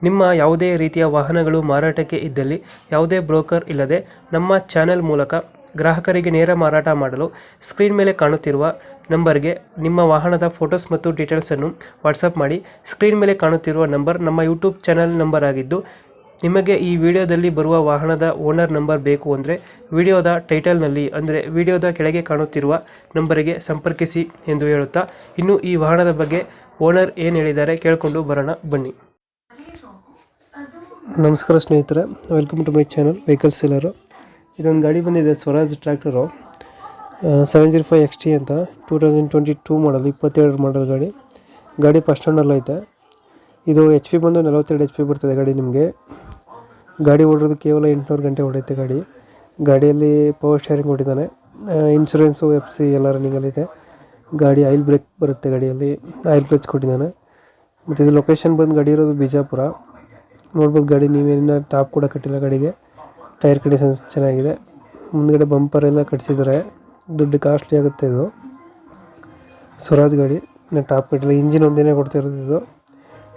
ನಿಮ್ಮ ಯಾವುದೇ ರೀತಿಯ ವಾಹನಗಳು ಮಾರಾಟಕ್ಕೆ ಇದ್ದಲ್ಲಿ ಯಾವುದೇ ಬ್ರೋಕರ್ ಇಲ್ಲದೆ ನಮ್ಮ ಚಾನೆಲ್ ಮೂಲಕ ಗ್ರಾಹಕರಿಗೆ ನೇರ ಮಾರಾಟ ಮಾಡಲು ಸ್ಕ್ರೀನ್ ಮೇಲೆ ಕಾಣುತ್ತಿರುವ ನಂಬರ್ಗೆ ನಿಮ್ಮ ವಾಹನದ ಫೋಟೋಸ್ ಮತ್ತು ಡೀಟೇಲ್ಸನ್ನು ವಾಟ್ಸಪ್ ಮಾಡಿ. ಸ್ಕ್ರೀನ್ ಮೇಲೆ ಕಾಣುತ್ತಿರುವ ನಂಬರ್ ನಮ್ಮ ಯೂಟ್ಯೂಬ್ ಚಾನೆಲ್ ನಂಬರ್ ಆಗಿದ್ದು, ನಿಮಗೆ ಈ ವಿಡಿಯೋದಲ್ಲಿ ಬರುವ ವಾಹನದ ಓನರ್ ನಂಬರ್ ಬೇಕು ಅಂದರೆ ವಿಡಿಯೋದ ಟೈಟಲ್ನಲ್ಲಿ ಅಂದರೆ ವಿಡಿಯೋದ ಕೆಳಗೆ ಕಾಣುತ್ತಿರುವ ನಂಬರಿಗೆ ಸಂಪರ್ಕಿಸಿ ಎಂದು ಹೇಳುತ್ತಾ, ಇನ್ನು ಈ ವಾಹನದ ಬಗ್ಗೆ ಓನರ್ ಏನು ಹೇಳಿದ್ದಾರೆ ಕೇಳಿಕೊಂಡು ಬರೋಣ ಬನ್ನಿ. ನಮಸ್ಕಾರ ಸ್ನೇಹಿತರೆ, welcome to my channel vehicle seller. ಇದೊಂದು ಗಾಡಿ ಬಂದಿದೆ, ಸ್ವರಾಜ್ ಟ್ರ್ಯಾಕ್ಟರು 705 XT ಅಂತ 2022 ಮಾಡಲ್, 22 ಮಾಡಲ್ ಗಾಡಿ ಫಸ್ಟ್ ಓನರ್ ಐತೆ. ಇದು HP ಬಂದು 42 HP ಬರ್ತದೆ ಗಾಡಿ. ನಿಮಗೆ ಗಾಡಿ ಓಡಿರೋದು ಕೇವಲ 800 ಗಂಟೆ ಓಡೈತೆ ಗಾಡಿಯಲ್ಲಿ ಪವರ್ ಸ್ಟೇರಿಂಗ್ ಹೊಡಿದ್ದಾನೆ. ಇನ್ಶೂರೆನ್ಸು FC ಎಲ್ಲ ರನ್ನಿಂಗಲ್ಲಿದೆ. ಗಾಡಿ ಆಯಿಲ್ ಬ್ರೇಕ್ ಬರುತ್ತೆ, ಗಾಡಿಯಲ್ಲಿ ಆಯಿಲ್ ಕ್ಲಚ್ ಕೊಟ್ಟಿದ್ದಾನೆ. ಮತ್ತು ಇದು ಲೊಕೇಶನ್ ಬಂದು ಗಾಡಿ ಇರೋದು ಬಿಜಾಪುರ. ನೋಡ್ಬೋದು ಗಾಡಿ ನೀವೇನ ಟಾಪ್ ಕೂಡ ಕಟ್ಟಿಲ್ಲ ಗಾಡಿಗೆ. ಟೈರ್ ಕಂಡೀಷನ್ಸ್ ಚೆನ್ನಾಗಿದೆ. ಮುಂದ್ಗಡೆ ಬಂಪರ್ ಎಲ್ಲ ಕಟ್ಸಿದ್ದಾರೆ, ದುಡ್ಡು ಕಾಸ್ಟ್ಲಿ ಆಗುತ್ತೆ. ಇದು ಸ್ವರಾಜ್ ಗಾಡಿ ಟಾಪ್ ಕಟ್ಟಿಲ್ಲ. ಇಂಜಿನ್ ಒಂದೇ ಕೊಡ್ತಾ ಇರೋದು, ಇದು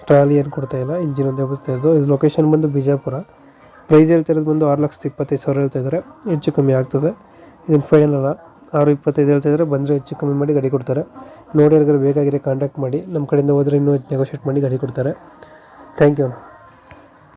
ಟ್ರಾಲಿ ಏನು ಕೊಡ್ತಾ ಇಲ್ಲ, ಇಂಜಿನ್ ಒಂದೇ ಕೊಡ್ತಾ ಇರೋದು. ಇದು ಲೊಕೇಶನ್ ಬಂದು ಬಿಜಾಪುರ. ಪ್ರೈಸ್ ಹೇಳ್ತಿರೋದು ಬಂದು 6,25,000 ಹೇಳ್ತಾ ಇದ್ದಾರೆ. ಹೆಚ್ಚು ಕಮ್ಮಿ ಆಗ್ತದೆ. ಇದನ್ನು ಫೈನಲ್ ಅಲ್ಲ, 6,25 ಹೇಳ್ತಾ ಇದ್ದಾರೆ. ಬಂದರೆ ಹೆಚ್ಚು ಕಮ್ಮಿ ಮಾಡಿ ಗಾಡಿ ಕೊಡ್ತಾರೆ. ನೋಡಿ, ಯಾರಿಗಾರು ಬೇಕಾಗಿರೋ ಕಾಂಟ್ಯಾಕ್ಟ್ ಮಾಡಿ. ನಮ್ಮ ಕಡೆಯಿಂದ ಹೋದರೆ ಇನ್ನೂ ನೆಗೋಷಿಯೇಟ್ ಮಾಡಿ ಗಾಡಿ ಕೊಡ್ತಾರೆ. Thank you.